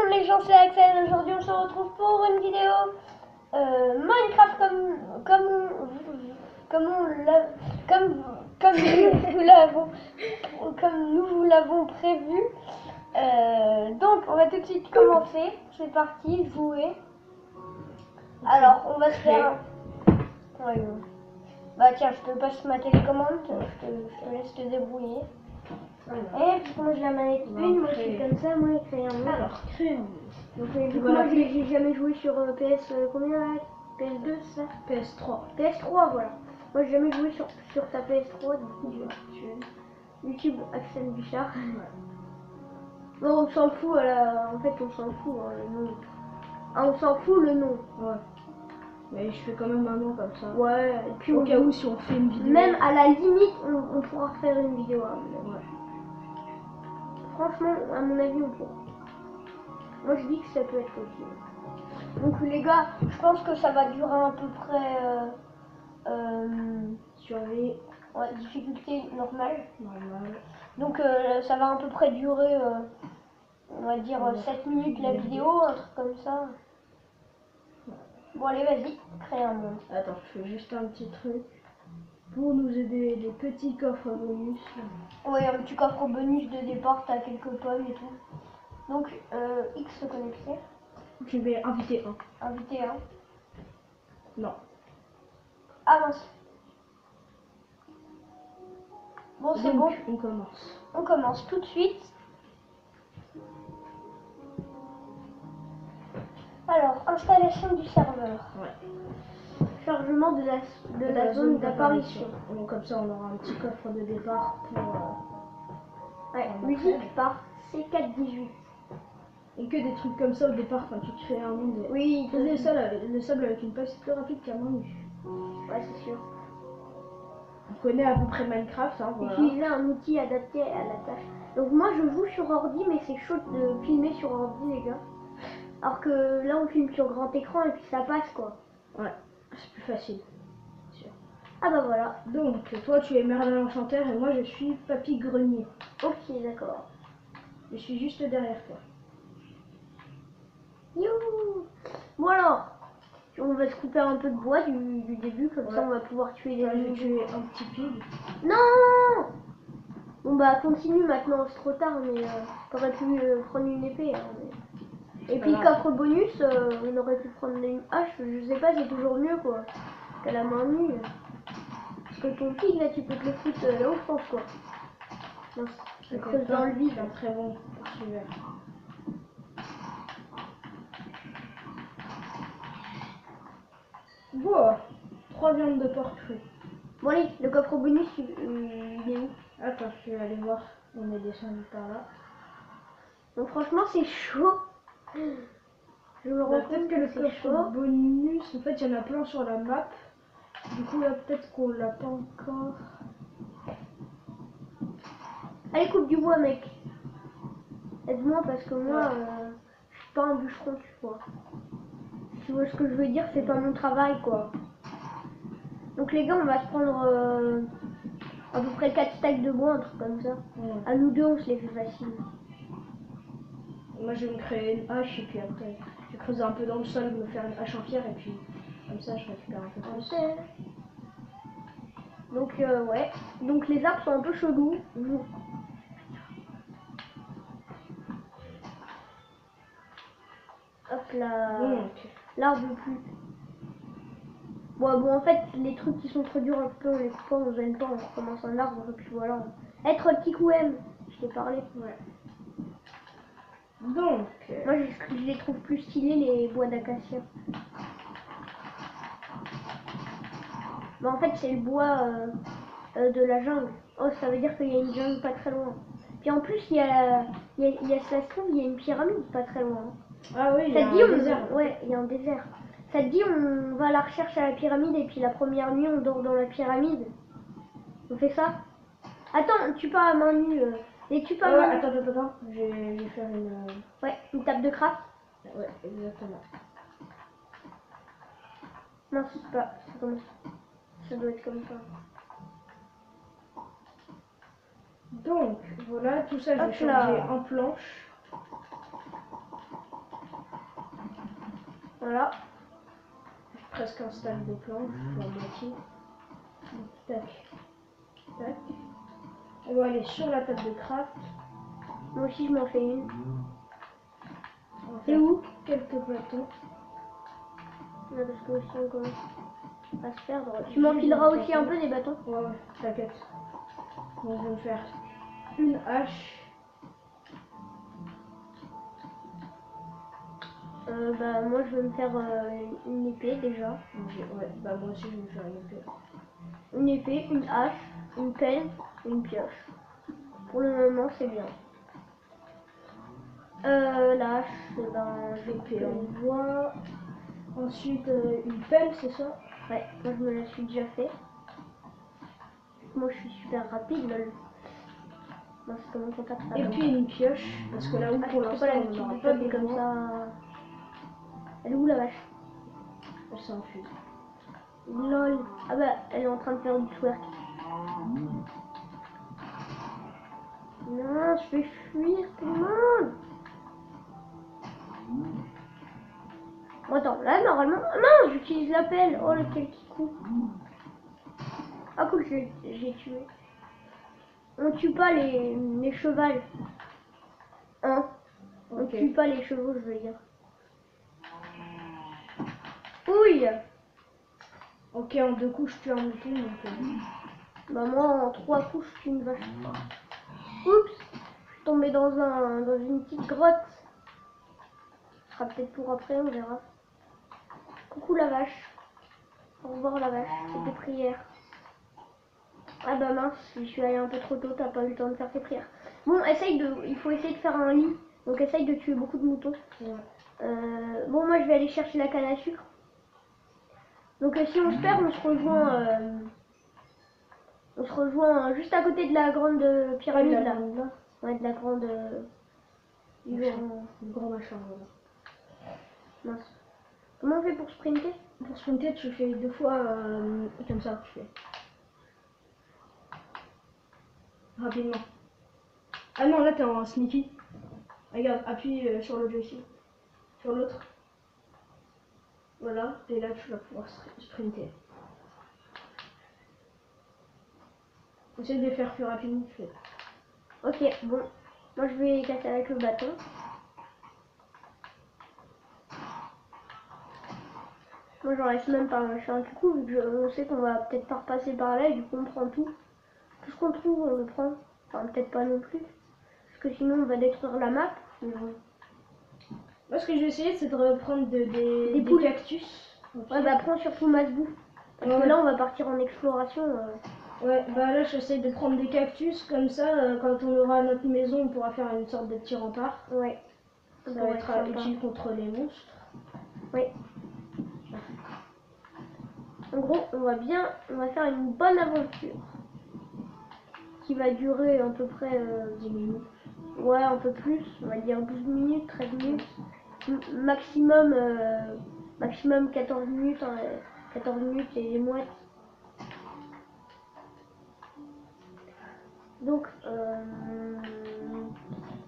les gens, c'est Axel. Aujourd'hui, on se retrouve pour une vidéo Minecraft comme nous vous l'avons prévu. Donc, on va tout de suite commencer. C'est parti, jouer. Alors, on va se faire. Ouais, non. Bah tiens, je te passe ma télécommande. Je te laisse te débrouiller. Et puis moi j'ai la manette une, moi je suis comme ça, moi créer un monde. Alors, créer un monde. Donc vu que moi j'ai jamais joué sur PS combien là? PS2 c'est ça? PS3. PS3 voilà. Moi j'ai jamais joué sur ta PS3, du coup YouTube Axel Bichard. Ouais. Non, on s'en fout, en fait on s'en fout le nom. Ah, on s'en fout le nom. Ouais. Mais je fais quand même un nom comme ça. Ouais, et puis au cas où si on fait une vidéo. Même à la limite on pourra faire une vidéo. Hein, ouais. Franchement, à mon avis, on pourra. Moi, je dis que ça peut être possible. Donc, les gars, je pense que ça va durer à peu près survie. Ouais, difficulté normale. Normal. Donc, ça va à peu près durer, on va dire, 7 minutes la vidéo, un truc comme ça. Bon, allez, vas-y, crée un monde. Attends, je fais juste un petit truc. Pour nous aider, des petits coffres bonus. Ouais, un petit coffre bonus de départ, t'as quelques pommes et tout. Donc, X se connecter. Je vais inviter un. Inviter un. Non. Ah mince. Bon, c'est bon. On commence. On commence tout de suite. Alors, installation du serveur. Ouais. Chargement de la zone d'apparition. Donc comme ça, on aura un petit coffre de départ pour... ouais, musique par C418. Et que des trucs comme ça au départ quand tu crées un monde. Oui, faisais le sable avec une passe plus rapide qu'un Manu. Ouais, c'est sûr. On connaît à peu près Minecraft. Hein, voilà. Utiliser un outil adapté à la tâche. Donc moi je joue sur ordi, mais c'est chaud de filmer sur ordi, les gars. Alors que là on filme sur grand écran et puis ça passe quoi. Ouais, c'est plus facile. Sûr. Ah bah voilà. Donc toi tu es Merlin l'Enchanteur et moi je suis Papy Grenier. Ok, d'accord. Je suis juste derrière toi. Youhou. Bon alors, on va se couper un peu de bois du début, comme ça on va pouvoir tuer les ennemis. Je vais tuer un petit pig. Non. Bon bah continue maintenant, c'est trop tard, mais t'aurais pu prendre une épée. Hein, mais... Et puis coffre bonus, on aurait pu prendre une hache, je sais pas, c'est toujours mieux quoi, qu'à la main nue. Parce que ton pig là, tu peux te le foutre là où je pense quoi. Non, je creuse dans le vide. C'est un très bon poursuiveur. Wow, 3 viandes de porc cru. Bon allez, le coffre bonus, il est où? Attends, je vais aller voir, on est descendu par là. Donc franchement c'est chaud. Je me rends peut-être que le coffre bonus, en fait il y en a plein sur la map. Du coup là peut-être qu'on l'a pas encore. Allez, coupe du bois mec. Aide-moi parce que moi je suis pas un bûcheron, tu vois. Tu vois ce que je veux dire, c'est pas mon travail quoi. Donc les gars, on va se prendre à peu près 4 stacks de bois, un truc comme ça. Ouais. À nous deux, on se les fait facile. Moi je vais me créer une hache et puis après je vais creuser un peu dans le sol, me faire une hache en pierre et puis comme ça je récupère un peu plus. Donc ouais, donc les arbres sont un peu chelous. Hop là, l'arbre plus. Bon en fait les trucs qui sont trop durs un peu, on les coupe pas, on gêne pas, on recommence un arbre et puis voilà. Être petit coup M, je t'ai parlé. Ouais. Donc moi je les trouve plus stylés les bois d'acacia. Bah en fait c'est le bois de la jungle. Oh ça veut dire qu'il y a une jungle pas très loin. Puis en plus il y a ça se trouve il y a une pyramide pas très loin. Ah oui, il y a un désert. Ouais, il y a un désert. Ça te dit on va à la recherche à la pyramide et puis la première nuit on dort dans la pyramide. On fait ça? Attends, tu pars à main nue. Et tu pars attends, je vais faire une... Ouais, une table de craft. Ouais, exactement. Non, c'est pas... Ça doit être comme ça. Donc, voilà, tout ça je vais changer en planche. Voilà. J'ai presque un stack de planches, la moitié. Donc, tac, tac. On va aller sur la table de craft. Moi aussi, je m'en fais une. On va C'est faire où? quelques bâtons. Non, parce que aussi on commence à se perdre. Tu m'enfileras aussi un peu des bâtons? Ouais, t'inquiète. Donc, je vais me faire une hache. Bah, moi, je vais me faire une épée déjà. Ouais, bah moi aussi je vais me faire une épée. Une épée, une hache, une pelle et une pioche. Pour le moment, c'est bien. La hache, ben, je Épée vais en le bois. Ensuite, une pelle, c'est ça? Ouais, moi je me la suis déjà fait. Moi je suis super rapide, lol. Non, c'est comment qu'on tape ça? Et puis une pioche, parce que là où pour j'ai l'instant pas on l'habitude n'aura de pas taper comme besoin. ça. Elle est où la vache? Elle s'enfuit. Lol. Ah bah, elle est en train de faire du twerk. Non, je vais fuir tout le monde. Bon, attends, là normalement. Ah non, j'utilise la pelle. Oh, lequel qui coupe. Ah cool, j'ai tué. On tue pas les chevals. Hein? On Ok. tue pas les chevaux, je veux dire. Ouille. Ok, en 2 coups je tue un mouton, donc Bah moi en 3 coups je suis une vache. Oups, je suis tombée dans une petite grotte. Ce sera peut-être pour après, on verra. Coucou la vache. Au revoir la vache, c'est tes prières. Ah bah mince, je suis allée un peu trop tôt, t'as pas eu le temps de faire tes prières. Bon, il faut essayer de faire un lit. Donc essaye de tuer beaucoup de moutons. ouais. Bon, moi je vais aller chercher la canne à sucre. Donc si on se perd, on se rejoint juste à côté de la grande pyramide là. Ouais, de la grande... Le grand machin, voilà. Mince. Comment on fait pour sprinter? Pour sprinter, tu fais 2 fois comme ça, tu fais. Rapidement. Ah non, là t'es en sneaky. Regarde, appuie sur le joystick. Sur l'autre. Voilà, et là tu vas pouvoir sprinter. Essaye de les faire plus rapidement, tu fais. Ok, bon. Moi je vais casser avec le bâton. Moi j'en laisse même pas un chien du coup, vu que on sait qu'on va peut-être pas repasser par là et du coup on prend tout. Tout ce qu'on trouve on le prend. Enfin peut-être pas non plus. Parce que sinon on va détruire la map. Mais bon. Moi ce que je vais essayer c'est de reprendre des poules. cactus. Ouais bah prends surtout Masbou. Parce que là on va partir en exploration. Ouais, bah là j'essaye de prendre des cactus, comme ça quand on aura notre maison on pourra faire une sorte de petit rempart. Ouais. Ça va être utile contre les monstres. Oui. En gros, on va faire une bonne aventure. Qui va durer à peu près 10 minutes. Ouais, un peu plus, on va dire 12 minutes, 13 minutes. Maximum, maximum 14 minutes, 14 minutes et les mouettes. Donc,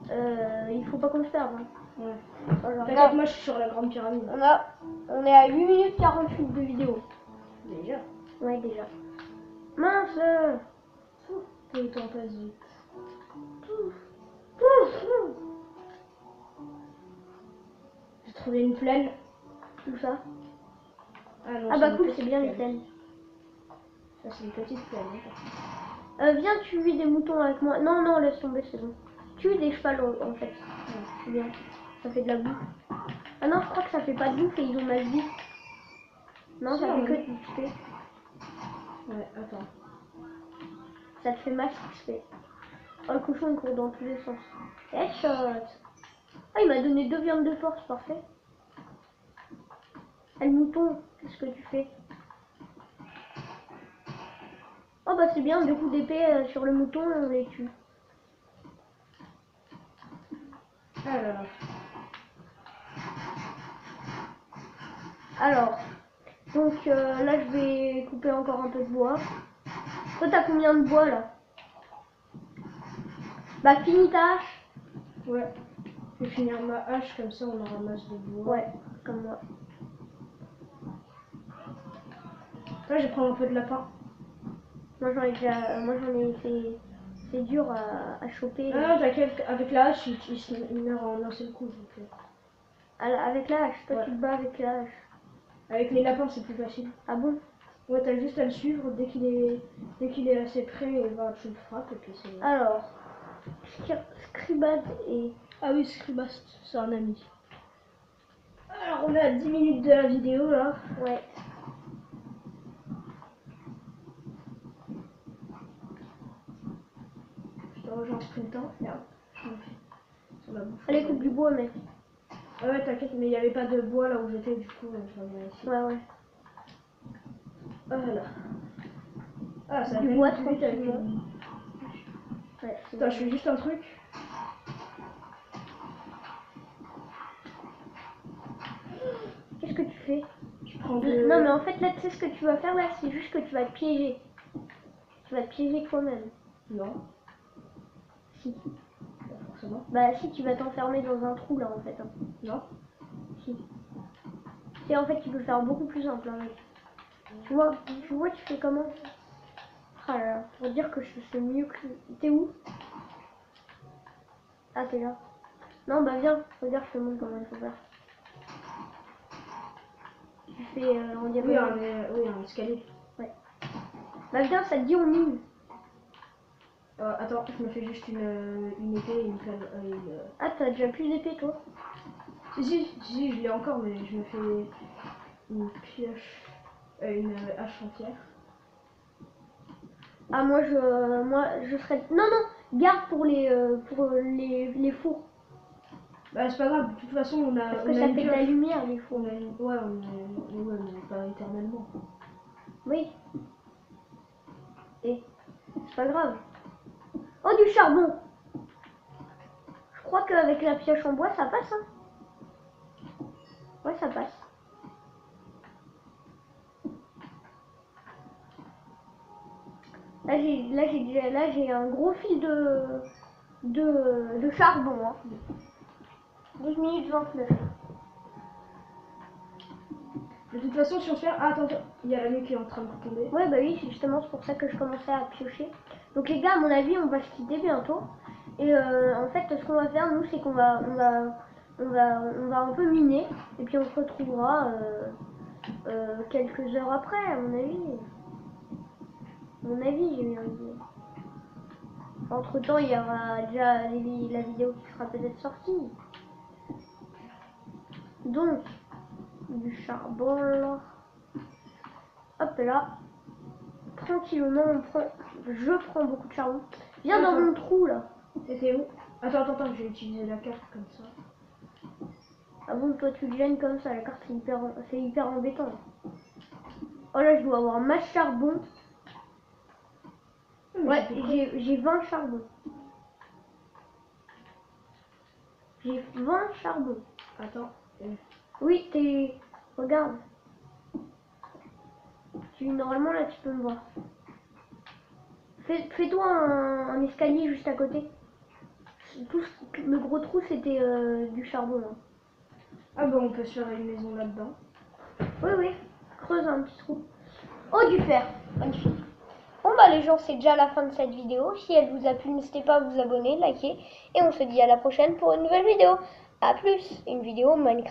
il faut pas qu'on se perde. Hein. Ouais. Alors, Regarde, moi je suis sur la grande pyramide. On est à 8 minutes 48 de vidéo. Déjà. Ouais, déjà. Mince. Le temps passe vite. J'ai trouvé une plaine. Tout ça. Ah non, Ah bah cool, c'est bien les plaines. Ça c'est une petite plaine. Viens tuer des moutons avec moi. Non, non, laisse tomber, c'est bon. Tue des chevaux en fait. Ouais, c'est bien. Ça fait de la bouffe. Ah non, je crois que ça fait pas de bouffe et ils ont mal dit. Non, ça fait que de XP. Ouais, attends. Ça te fait max XP. Oh, le cochon il court dans tous les sens. Headshot. Ah, il m'a donné 2 viandes de force, parfait. Et le mouton, qu'est-ce que tu fais? Oh bah c'est bien, 2 coups d'épée sur le mouton et on les tue. Ah là là. Alors, donc là je vais couper encore un peu de bois. Toi t'as combien de bois là? Bah finis ta hache. Ouais. Je vais finir ma hache, comme ça on en ramasse de bois. Ouais, comme moi. Là, je vais prendre un peu de lapin. Moi j'en ai fait. C'est dur à choper. Ah, t'inquiète, avec la hache, il meurt en un seul coup. Donc, Avec la hache, toi ouais. tu te bats avec la hache. Avec les lapins, c'est plus facile. Ah bon? Ouais, t'as juste à le suivre dès qu'il est assez près, et bah, tu le frappes et puis c'est. Alors, Scribad et. Ah oui, Scribast, c'est un ami. Alors, on est à 10 minutes de la vidéo là. Ouais. Je te rejoins en sprintant. Regarde, je me fais sur la bouffe. Allez, coupe du bois, mec. Ah ouais, t'inquiète, mais il n'y avait pas de bois là où j'étais, du coup, je reviens ici. Ouais. Voilà. Ah, ça Du va bois, plus vite avec tranquillement. une... Ouais, Attends, je fais juste un truc. Qu'est-ce que tu fais? Je prends de... Non, mais en fait, là, tu sais ce que tu vas faire là, c'est juste que tu vas te piéger. Tu vas te piéger toi-même. Non, Si. pas forcément. Bah, si, tu vas t'enfermer dans un trou là en fait. Hein. Non. Si. Et en fait, tu peux faire beaucoup plus simple, hein, mec. Tu vois, tu fais comment? Ah là là, pour dire que je fais mieux que. T'es où? Ah, t'es là. Non, bah viens, regarde, je te montre comment il faut faire. Tu fais en Oui, diagonale. un escalier. Ouais. Bah viens, ça te dit on mine. Attends, je me fais juste une épée et une clave. Ah, t'as déjà plus d'épée toi? Si, je l'ai encore, mais je me fais une pioche, une hache en pierre. Ah, moi je serais. Non, garde pour les fours. Bah, c'est pas grave, de toute façon, on a. Parce on que a ça une fait de la pioche. lumière, les fours. Ouais, mais pas éternellement. Oui. Et c'est pas grave. Oh, du charbon! Je crois qu'avec la pioche en bois, ça passe, hein? Ouais, ça passe. Là, j'ai un gros fil de charbon, hein. 12 minutes 29. De toute façon, si on se fait. Ah, attends, il y a la nuit qui est en train de tomber. Ouais, bah oui, c'est justement pour ça que je commençais à piocher. Donc les gars, à mon avis, on va se quitter bientôt. Et en fait, ce qu'on va faire, nous, c'est qu'on va un peu miner. Et puis on se retrouvera quelques heures après, à mon avis. J'ai bien dit. Entre temps, il y aura déjà la vidéo qui sera peut-être sortie. Donc, du charbon là. Hop là. Tranquillement, je prends beaucoup de charbon. Viens dans mon trou là. C'était où? Attends, je vais utiliser la carte comme ça. Ah bon, toi tu te gênes comme ça, la carte c'est hyper embêtant. Oh là, je dois avoir masse charbon. Ouais, j'ai 20 charbons. J'ai 20 charbons. Attends. Oui, regarde. Normalement là, tu peux me voir. Fais-toi un escalier juste à côté. Le gros trou, c'était du charbon. Là. Ah bah on peut se faire une maison là-dedans. Oui. Creuse un petit trou. Oh, du fer. Magnifique. Bon bah les gens, c'est déjà la fin de cette vidéo. Si elle vous a plu, n'hésitez pas à vous abonner, liker. Et on se dit à la prochaine pour une nouvelle vidéo. A plus, une vidéo Minecraft.